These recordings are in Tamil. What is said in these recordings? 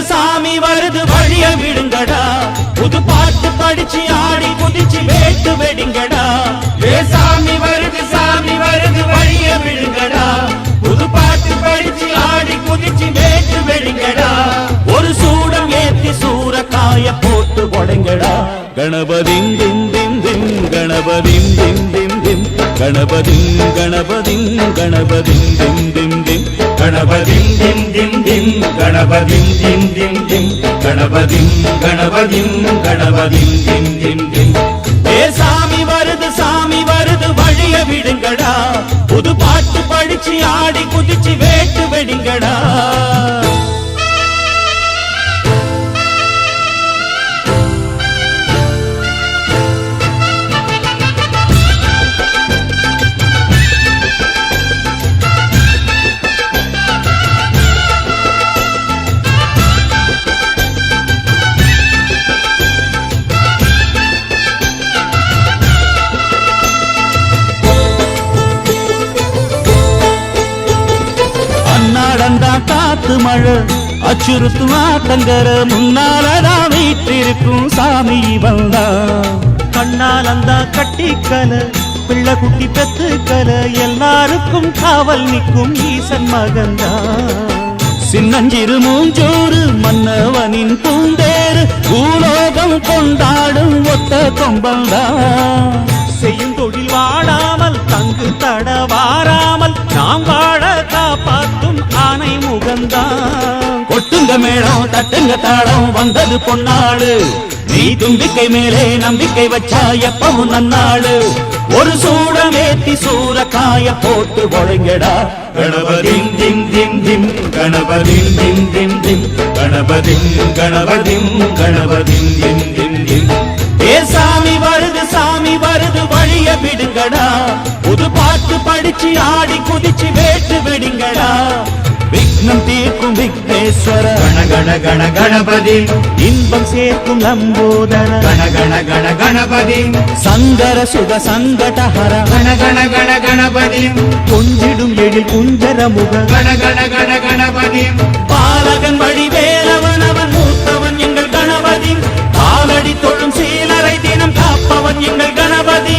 சாமி வருது வழிய விடுங்கடா, புது பாட்டு படிச்சு ஆடி குதிச்சு வேட்டு வெடிங்கடா. சாமி வருது வழிய விடுங்கடா, புது பாட்டு படிச்சு ஆடி குதிச்சு வேட்டு வெடிங்கடா. ஒரு சூடம் ஏத்தி சூரக்காய போட்டு உடைங்கடா. கணபதிம் திம் திம் திம் கணபதிம் திம் திம் திம் கணபதிம் கணபதிம் கணபதிம் திம் திம் திம் கணபதிம் திம் திம் திம் கணபதிம் திம் திம் திம் கணபதிம் கணபதிம் கணபதிம் திம் திம் திம். சாமி வருது வழிய விடுங்கடா, புது பாட்டு படிச்சு ஆடி குதிச்சு வேட்டு வெடிங்கடா. காத்து மழை அச்சுறுத்தும் ஆத்தங்கர முன்னாலதான் வீட்டிருக்கும் சாமி வந்தா. கண்ணால் அந்த கட்டிக்கல பிள்ளை குட்டி பெத்துக்கல எல்லாருக்கும் காவல் நிற்கும் ஈசன் மகந்தா. சின்னஞ்சிறு மூஞ்சோறு மன்னவனின் பூந்தேறு பூலோகம் கொண்டாடும் ஒத்த கொம்பந்தா. செய்யும் தொழில் வாழாமல் தங்கு தட வாராமல் நாம் வாழ காப்பாற்றும் ஆனை முகந்தான். கொட்டுங்க மேளம் தட்டுங்க தாளம் வந்தது பொன்னாடு, நீ தும்பிக்கை மேலே நம்பிக்கை வச்சா எப்பவும் நன்னாடு. ஒரு சூடம் ஏத்தி சூரக்காய போட்டு ஒழுங்கடா. கணபதிம் திம் திம் திம் கணபதிம் திம் திம் திம் கணபதிம் கணபதிம் கணபதிம் திம் திம் திம். சாமி வருது வழிய விடுங்கடா, புது பாட்டு படிச்சு ஆடி குதிச்சு வேட்டு வெடிங்கடா. விக்னம் தீர்க்கும் விக்னேஸ்வர கண கண கண கணபதி, இன்பம் சேர்க்கும் லம்போதர கண கண கண கணபதி, சங்கர சுக சங்கடஹர கண கண கண கணபதி, கொஞ்சிடும் எழில் குஞ்சர முக கண கண கண கணபதி. பாலகன் வடிவேலவன் அவன் மூத்தவன் எங்கள் கணபதி, காலடி தொழும் சீலரை தினம் காப்பவன் எங்கள் கணபதி.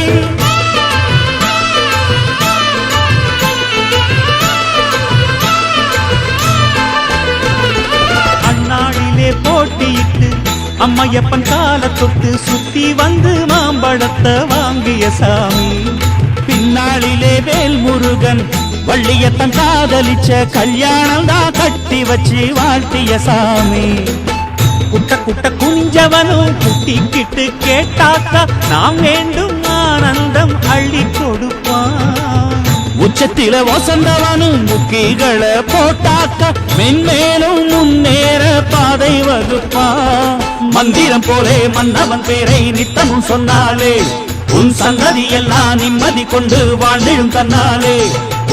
அண்ணாடிலே போட்டியிட்டு அம்மையப்பன் கால தொட்டு சுத்தி வந்து மாம்பழத்தை வாங்கிய சாமி. பின்னாளிலே வேல் முருகன் வள்ளியத்தன் காதலிச்ச கல்யாணம் தான் கட்டி வச்சு வாழ்த்திய சாமி. குட்ட குட்ட குஞ்சவனும் குட்டிக்கிட்டு கேட்டாக்கா நாம் வேண்டும் ஆனந்தம் அள்ளி கொடுப்பான். உச்சத்தில வசந்தவனும் முக்கிகளை போட்டாக்கா மென்மேலும் முன்னேற பாதை வகுப்பான். மந்திரம் போலே மன்னவன் பேரை நித்தமும் சொன்னாலே உன் சந்ததி எல்லாம் நிம்மதி கொண்டு வாழ்ந்திடும் தன்னாலே.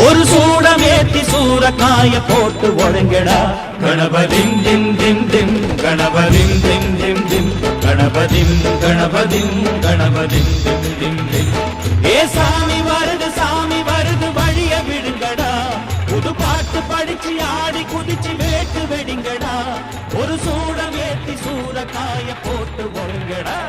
ஒரு சூடம் ஏத்தி சூரக்காய போட்டு ஒழுங்கடா. கணபதிம் திம் திம் திம் கணபதிம் திம் திம் திம் கணபதிம் கணபதிம் கணபதிம் திம் திம் திம். சாமி வருது வழிய விடுங்கடா, புது பாட்டு படிச்சு ஆடி குதிச்சு வேட்டு வெடிங்கடா. ஒரு சூடம் ஏத்தி சூரக்காய போட்டு ஒழுங்கடா.